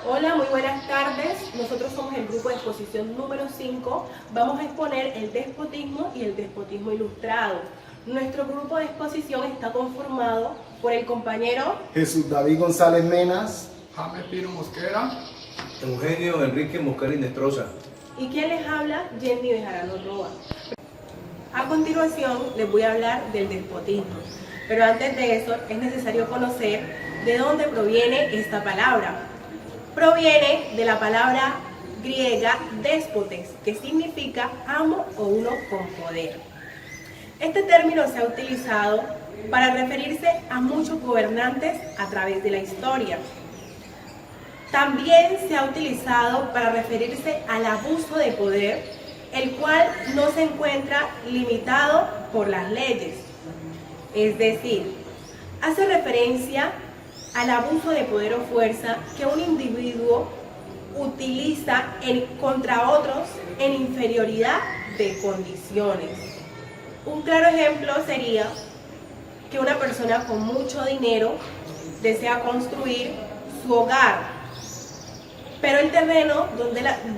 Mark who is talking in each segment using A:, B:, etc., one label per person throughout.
A: Hola, muy buenas tardes. Nosotros somos el grupo de exposición número 5. Vamos a exponer el despotismo y el despotismo ilustrado. Nuestro grupo de exposición está conformado por el compañero
B: Jesús David González Menas,
C: James Pino Mosquera,
D: Eugenio Enrique Mosquera Inestrosa.
A: y quien les habla, Jenny Bejarano Roa. A continuación les voy a hablar del despotismo, pero antes de eso es necesario conocer de dónde proviene esta palabra. Proviene de la palabra griega déspotes, que significa amo o uno con poder. Este término se ha utilizado para referirse a muchos gobernantes a través de la historia. También se ha utilizado para referirse al abuso de poder, el cual no se encuentra limitado por las leyes. Es decir, hace referencia al abuso de poder o fuerza que un individuo utiliza contra otros en inferioridad de condiciones. Un claro ejemplo sería que una persona con mucho dinero desea construir su hogar, pero el terreno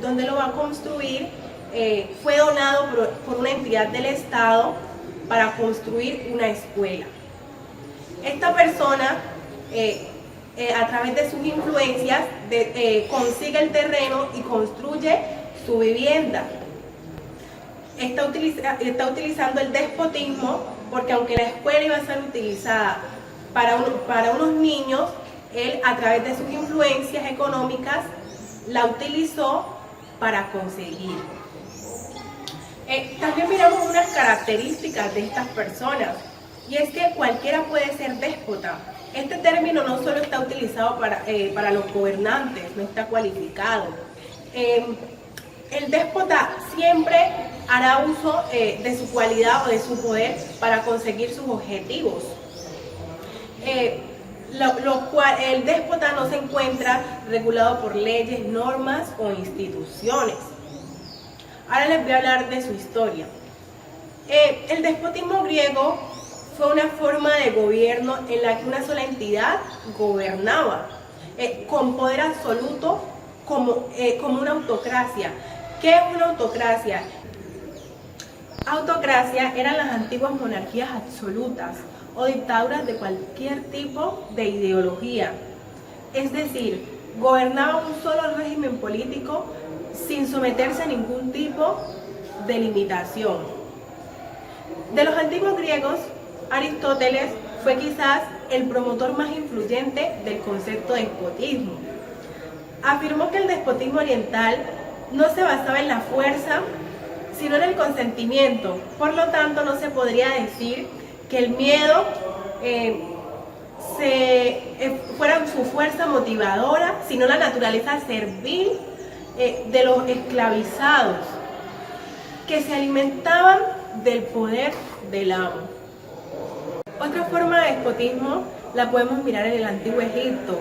A: donde lo va a construir fue donado por una entidad del Estado para construir una escuela. Esta persona a través de sus influencias consigue el terreno y construye su vivienda. Está utilizando el despotismo porque aunque la escuela iba a ser utilizada para unos niños, él a través de sus influencias económicas la utilizó para conseguir. También miramos unas características de estas personas, y es que cualquiera puede ser déspota. Este término no solo está utilizado para los gobernantes, no está cualificado. El déspota siempre hará uso de su cualidad o de su poder para conseguir sus objetivos. El déspota no se encuentra regulado por leyes, normas o instituciones. Ahora les voy a hablar de su historia. El despotismo griego fue una forma de gobierno en la que una sola entidad gobernaba, con poder absoluto como una autocracia. ¿Qué es una autocracia? Autocracia eran las antiguas monarquías absolutas o dictaduras de cualquier tipo de ideología. Es decir, gobernaba un solo régimen político sin someterse a ningún tipo de limitación. De los antiguos griegos, Aristóteles fue quizás el promotor más influyente del concepto de despotismo. Afirmó que el despotismo oriental no se basaba en la fuerza, sino en el consentimiento. Por lo tanto, no se podría decir que el miedo fuera su fuerza motivadora, sino la naturaleza servil de los esclavizados, que se alimentaban del poder del amo. Otra forma de despotismo la podemos mirar en el antiguo Egipto,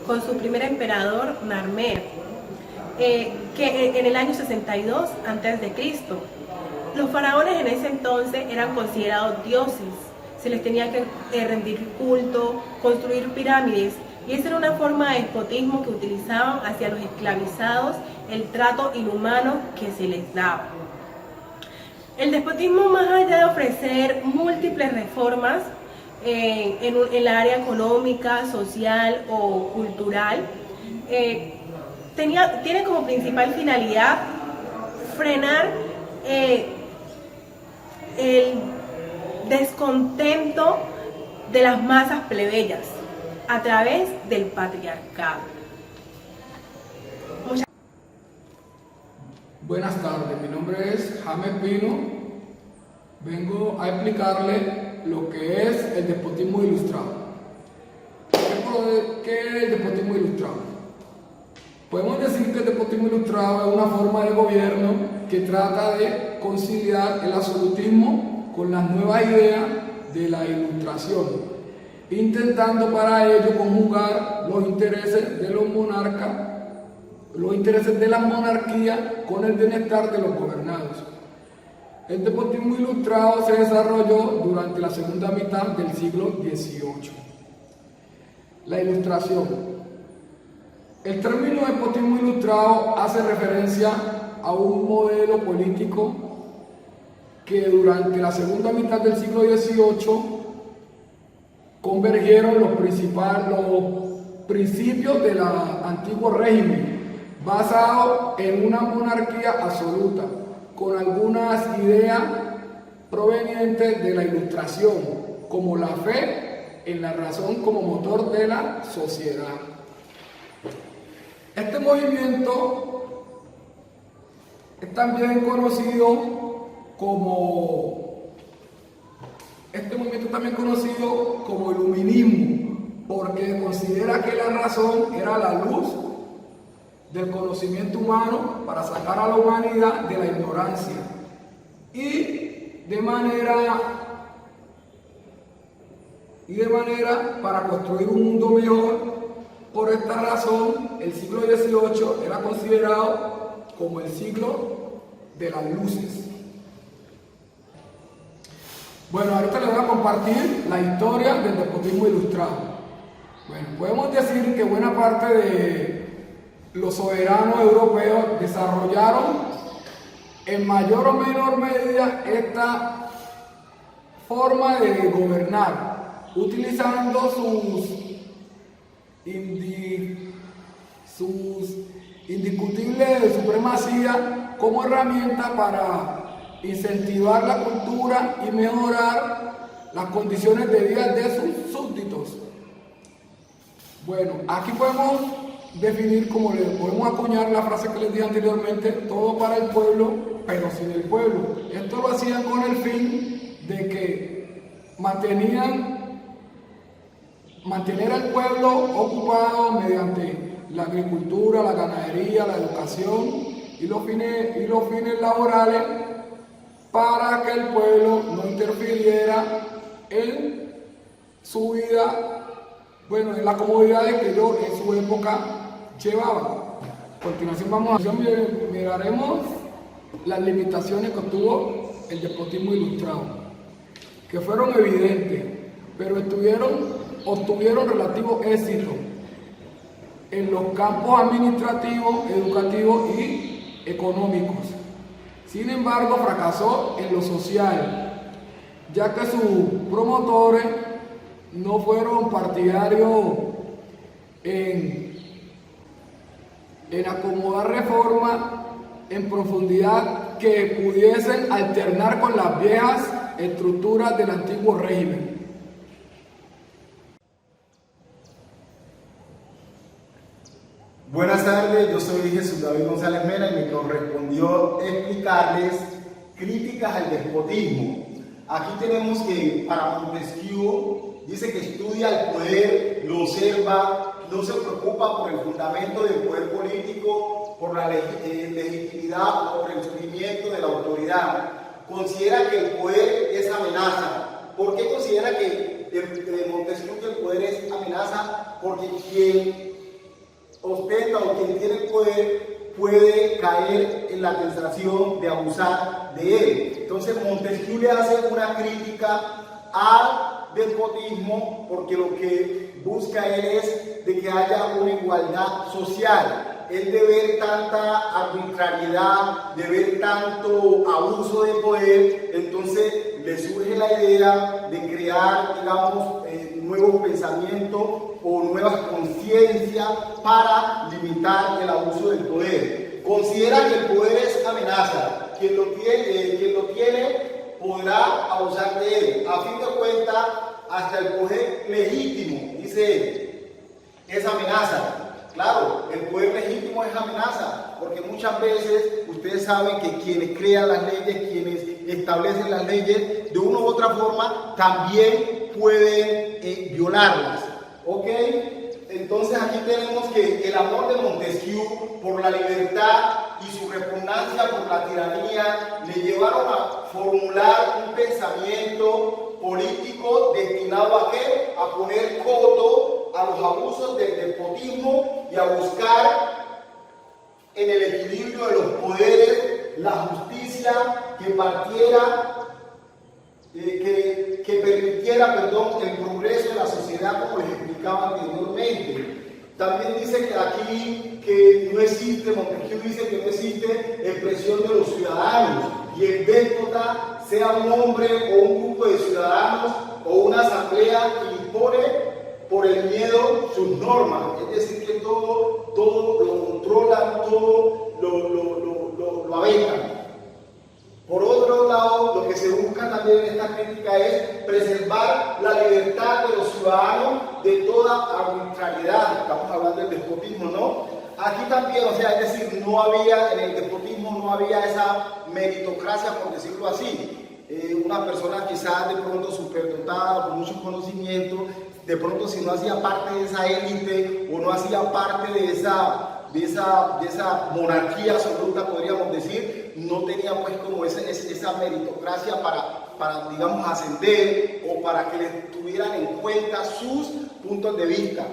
A: con su primer emperador, Narmer, que en el año 62 a.C. Los faraones en ese entonces eran considerados dioses, se les tenía que rendir culto, construir pirámides, y esa era una forma de despotismo que utilizaban hacia los esclavizados, el trato inhumano que se les daba. El despotismo, más allá de ofrecer múltiples reformas en la área económica, social o cultural, tiene como principal finalidad frenar el descontento de las masas plebeyas a través del patriarcado.
C: Buenas tardes, mi nombre es James Pino. Vengo a explicarle lo que es el despotismo ilustrado. ¿Qué es el despotismo ilustrado? Podemos decir que el despotismo ilustrado es una forma de gobierno que trata de conciliar el absolutismo con las nuevas ideas de la ilustración, intentando para ello conjugar los intereses de los monarcas, los intereses de la monarquía con el bienestar de los gobernados. El despotismo ilustrado se desarrolló durante la segunda mitad del siglo XVIII. La ilustración. El término despotismo ilustrado hace referencia a un modelo político que durante la segunda mitad del siglo XVIII convergieron los principios del antiguo régimen, basado en una monarquía absoluta, con algunas ideas provenientes de la Ilustración, como la fe en la razón como motor de la sociedad. Este movimiento es también conocido como iluminismo, porque considera que la razón era la luz del conocimiento humano para sacar a la humanidad de la ignorancia y de manera para construir un mundo mejor. Por esta razón, el siglo XVIII era considerado como el siglo de las luces. Bueno, ahorita les voy a compartir la historia del despotismo ilustrado. Bueno, podemos decir que buena parte de los soberanos europeos desarrollaron en mayor o menor medida esta forma de gobernar, utilizando sus indiscutibles supremacía como herramienta para incentivar la cultura y mejorar las condiciones de vida de sus súbditos. Bueno, aquí podemos definir, como le podemos acuñar la frase que les dije anteriormente, todo para el pueblo, pero sin el pueblo. Esto lo hacían con el fin de que mantener al pueblo ocupado mediante la agricultura, la ganadería, la educación y los fines laborales, para que el pueblo no interfiriera en su vida, en las comodidades que ellos en su época llevaban. A continuación miraremos las limitaciones que tuvo el despotismo ilustrado, que fueron evidentes, pero obtuvieron relativo éxito en los campos administrativos, educativos y económicos. Sin embargo, fracasó en lo social, ya que sus promotores no fueron partidarios en acomodar reformas en profundidad que pudiesen alternar con las viejas estructuras del antiguo régimen.
B: Buenas tardes, yo soy Jesús David González Mena y me correspondió explicarles críticas al despotismo. Aquí tenemos que para Montesquieu dice que estudia el poder, lo observa, no se preocupa por el fundamento del poder político, por la legitimidad o por el surgimiento de la autoridad. Considera que el poder es amenaza. ¿Por qué considera que Montesquieu que el poder es amenaza? Porque quien ostenta o quien tiene el poder puede caer en la tentación de abusar de él. Entonces Montesquieu le hace una crítica al despotismo porque lo que busca él es de que haya una igualdad social. Él de ver tanta arbitrariedad, de ver tanto abuso de poder, entonces le surge la idea de crear, digamos, nuevos pensamientos o nuevas conciencias para limitar el abuso del poder. Considera que el poder es amenaza. Quien lo tiene podrá abusar de él. A fin de cuentas, hasta el poder legítimo, dice él, es amenaza. Claro, el poder legítimo es amenaza, porque muchas veces ustedes saben que quienes crean las leyes, quienes establecen las leyes, de una u otra forma también pueden violarlas. ¿Ok? Entonces aquí tenemos que el amor de Montesquieu por la libertad y su repugnancia por la tiranía le llevaron a formular un pensamiento político destinado ¿a qué? A poner coto a los abusos del despotismo y a buscar en el equilibrio de los poderes la justicia que permitiera el progreso de la sociedad, como les explicaba anteriormente. También dice que aquí que no existe, Montesquieu dice que no existe expresión de los ciudadanos y el déspota sea un hombre o un grupo de ciudadanos o una asamblea que impone por el miedo sus normas, es decir, que todo lo controlan, todo lo abejan. Por otro lado, lo que se busca también en esta crítica es preservar la libertad de los ciudadanos de toda arbitrariedad. Estamos hablando del despotismo, ¿no? Aquí también, o sea, es decir, no había, en el despotismo no había esa meritocracia, por decirlo así. Una persona quizás de pronto superdotada, con muchos conocimientos, de pronto si no hacía parte de esa élite o no hacía parte de esa monarquía absoluta, podríamos decir, no tenía pues como esa meritocracia para digamos ascender o para que le tuvieran en cuenta sus puntos de vista.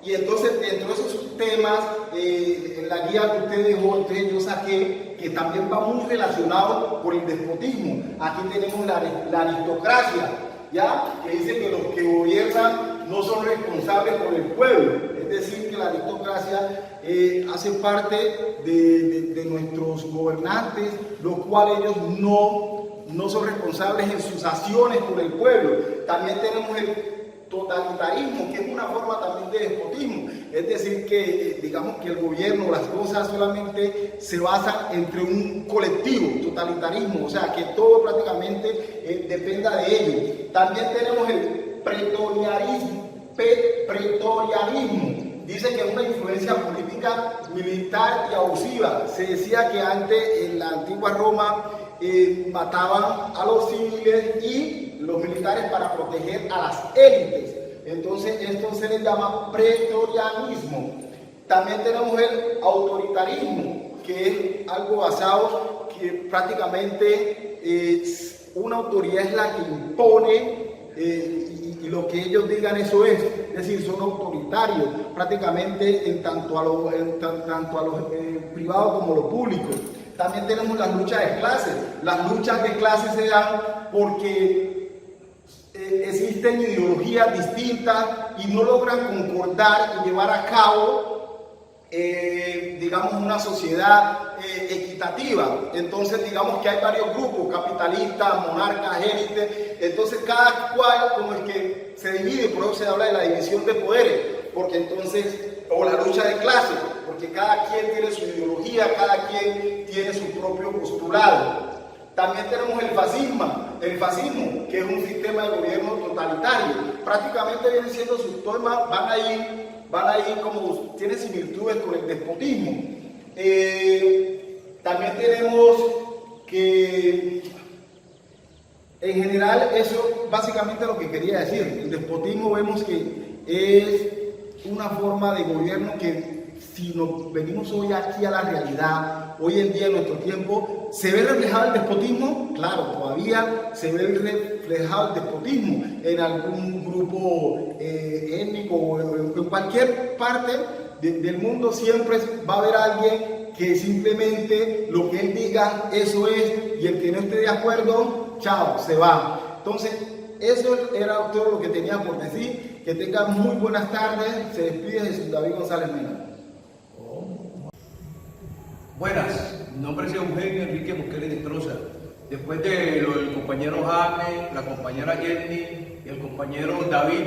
B: Y entonces dentro de esos temas, en la guía que usted dejó, entonces yo saqué que también va muy relacionado con el despotismo. Aquí tenemos la aristocracia, ¿ya? Que dice que los que gobiernan no son responsables por el pueblo. Es decir, que la aristocracia hace parte de nuestros gobernantes, los cuales ellos no son responsables en sus acciones por el pueblo. También tenemos el totalitarismo, que es una forma también de despotismo, es decir, que digamos que el gobierno, las cosas solamente se basan entre un colectivo, totalitarismo, o sea, que todo prácticamente dependa de ellos. También tenemos el pretorianismo, dice que es una influencia política, militar y abusiva. Se decía que antes en la antigua Roma mataban a los civiles y los militares para proteger a las élites. Entonces esto se le llama pretorianismo. También tenemos el autoritarismo, que es algo basado que prácticamente una autoridad es la que impone y lo que ellos digan eso es decir, son autoritarios prácticamente en tanto a los privados como lo público. También tenemos las luchas de clases. Las luchas de clases se dan porque existen ideologías distintas y no logran concordar y llevar a cabo, digamos, una sociedad equitativa. Entonces, digamos que hay varios grupos, capitalistas, monarcas, élites. Entonces, cada cual como el que se divide, por eso se habla de la división de poderes, porque entonces, o la lucha de clases, porque cada quien tiene su ideología, cada quien tiene su propio postulado. También tenemos el fascismo, que es un sistema de gobierno totalitario. Prácticamente viene siendo sus temas, van ahí como tiene similitudes con el despotismo. También tenemos que, en general, eso básicamente es lo que quería decir. El despotismo vemos que es una forma de gobierno que, si nos venimos hoy aquí a la realidad, hoy en día en nuestro tiempo, ¿se ve reflejado el despotismo? Claro, todavía se ve reflejado el despotismo en algún grupo étnico o en cualquier parte del mundo. Siempre va a haber alguien que simplemente lo que él diga, eso es, y el que no esté de acuerdo, chao, se va. Entonces, eso era todo lo que tenía por decir. Que tengan muy buenas tardes. Se despide Jesús David González Mena.
D: Buenas, mi nombre es Eugenio Enrique Mosquera Inestrosa. Después de lo del compañero Jaime, la compañera Jenny y el compañero David,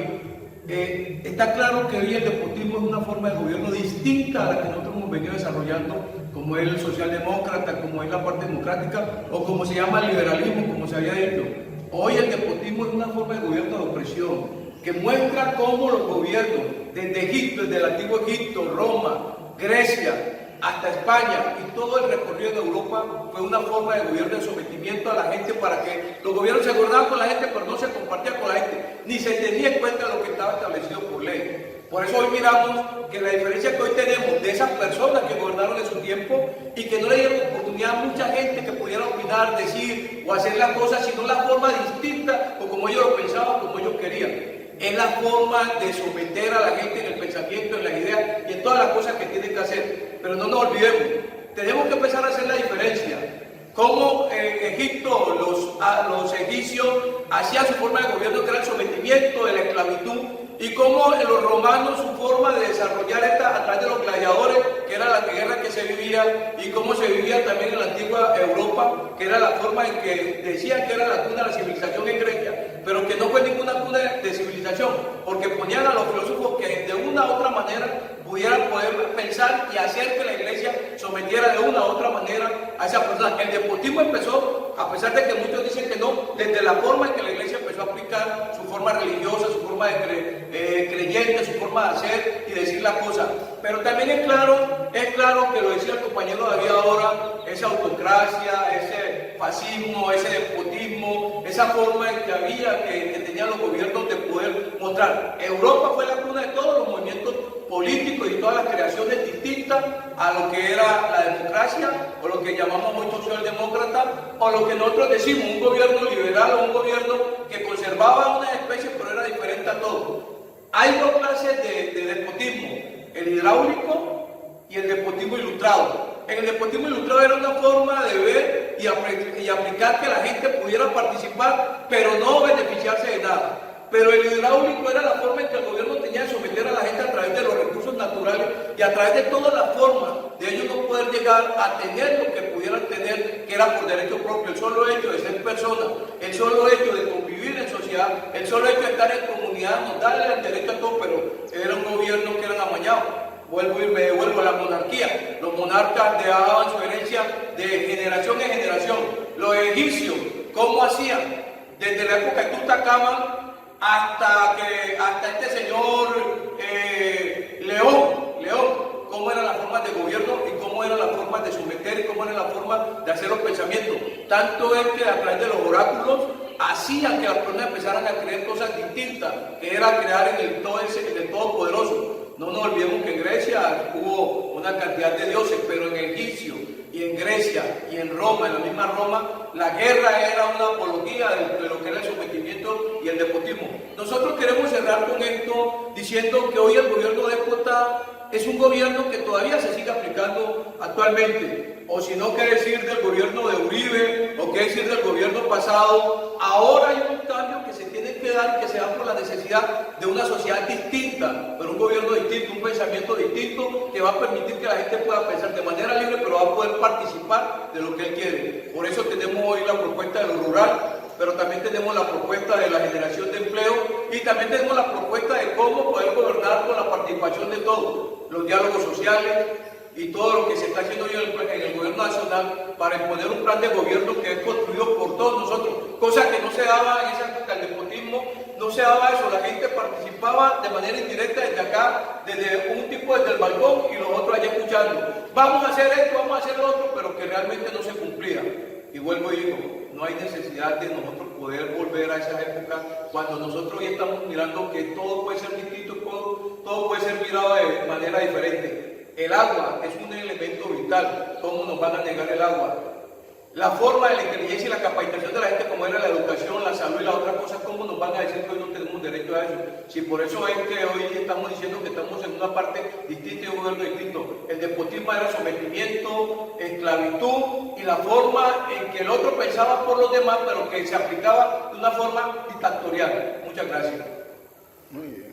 D: está claro que hoy el despotismo es una forma de gobierno distinta a la que nosotros hemos venido desarrollando, como es el socialdemócrata, como es la parte democrática, o como se llama el liberalismo, como se había dicho. Hoy el despotismo es una forma de gobierno de opresión, que muestra cómo los gobiernos, desde Egipto, desde el antiguo Egipto, Roma, Grecia, hasta España y todo el recorrido de Europa, fue una forma de gobierno de sometimiento a la gente, para que los gobiernos se acordaban con la gente, pero no se compartían con la gente, ni se tenía en cuenta lo que estaba establecido por ley. Por eso hoy miramos que la diferencia que hoy tenemos de esas personas que gobernaron en su tiempo y que no le dieron oportunidad a mucha gente que pudiera opinar, decir o hacer las cosas, sino la forma distinta o como ellos lo pensaban, como ellos querían. Es la forma de someter a la gente en el pensamiento, en las ideas y en todas las cosas que tienen que hacer. Pero no nos olvidemos, tenemos que empezar a hacer la diferencia. Como en Egipto los egipcios hacían su forma de gobierno, que era el sometimiento de la esclavitud, y cómo los romanos, su forma de desarrollar esta a través de los gladiadores, que era la guerra que se vivía, y cómo se vivía también en la antigua Europa, que era la forma en que decían que era la cuna de la civilización en Grecia, pero que no fue ninguna cuna de civilización, porque ponían a los filósofos que de una u otra manera pudieran poder pensar y hacer que la iglesia sometiera de una u otra manera a esa persona. El despotismo empezó, a pesar de que muchos dicen que no, desde la forma en que la iglesia empezó a aplicar su forma religiosa, su forma de creyente, su forma de hacer y decir las cosas. Pero también es claro que lo decía el compañero David ahora, esa autocracia, ese fascismo, ese despotismo, esa forma en que había, que tenían los gobiernos de poder mostrar. Europa fue la cuna de todos los movimientos políticos y todas las creaciones distintas a lo que era la democracia, o lo que llamamos hoy socialdemócrata, o lo que nosotros decimos un gobierno liberal o un gobierno que conservaba una especie pero era diferente a todo. Hay dos clases de despotismo, el hidráulico y el despotismo ilustrado. En el despotismo ilustrado era una forma de ver y aplicar que la gente pudiera participar, pero no beneficiarse de nada. Pero el hidráulico era la forma en que el gobierno tenía de someter a la gente a través de los recursos naturales y a través de todas las formas de ellos no poder llegar a tener lo que pudieran tener, que era por derecho propio. El solo hecho de ser persona, el solo hecho de convivir en sociedad, el solo hecho de estar en comunidad, nos darle el derecho a todo, pero era un gobierno que eran amañados. Vuelvo y me devuelvo a la monarquía. Los monarcas dejaban su herencia de generación en generación. Los egipcios, ¿cómo hacían? Desde la época de Tutankamón hasta este señor León, cómo eran las formas de gobierno y cómo eran las formas de someter y cómo eran las formas de hacer los pensamientos. Tanto es que a través de los oráculos hacían que las personas empezaran a creer cosas distintas, que era crear en el Todopoderoso. No nos olvidemos que en Grecia hubo una cantidad de dioses, pero en Egipcio y en Grecia y en Roma, en la misma Roma, la guerra era una apología de lo que era el sometimiento y el despotismo. Nosotros queremos cerrar con esto diciendo que hoy el gobierno déspota es un gobierno que todavía se sigue aplicando actualmente. O si no, qué decir del gobierno de Uribe, o qué decir del gobierno pasado. Ahora hay un cambio que se tiene que dar, que se da por la necesidad de una sociedad distinta, pero un gobierno distinto, un pensamiento distinto, que va a permitir que la gente pueda pensar de manera libre, pero va a poder participar de lo que él quiere. Por eso tenemos hoy la propuesta de lo rural, pero también tenemos la propuesta de la generación de empleo y también tenemos la propuesta de cómo poder gobernar con la participación de todos, los diálogos sociales y todo lo que se está haciendo hoy en el gobierno nacional para imponer un plan de gobierno que es construido por todos nosotros, cosa que no se daba en esa época del despotismo, no se daba eso, la gente participaba de manera indirecta desde acá, desde un tipo desde el balcón y los otros allá escuchando, vamos a hacer esto, vamos a hacer lo otro, pero que realmente no se cumplía. Y vuelvo y digo, no hay necesidad de nosotros poder volver a esas épocas cuando nosotros hoy estamos mirando que todo puede ser distinto, todo puede ser mirado de manera diferente. El agua es un elemento vital. ¿Cómo nos van a negar el agua? La forma de la inteligencia y la capacitación de la gente, como era la educación, la salud y las otras cosas, ¿cómo nos van a decir que hoy no tenemos derecho a eso? Si por eso es que hoy estamos diciendo que estamos en una parte distinta y un gobierno distinto. El despotismo era sometimiento, esclavitud y la forma en que el otro pensaba por los demás, pero que se aplicaba de una forma dictatorial. Muchas gracias.
B: Muy bien.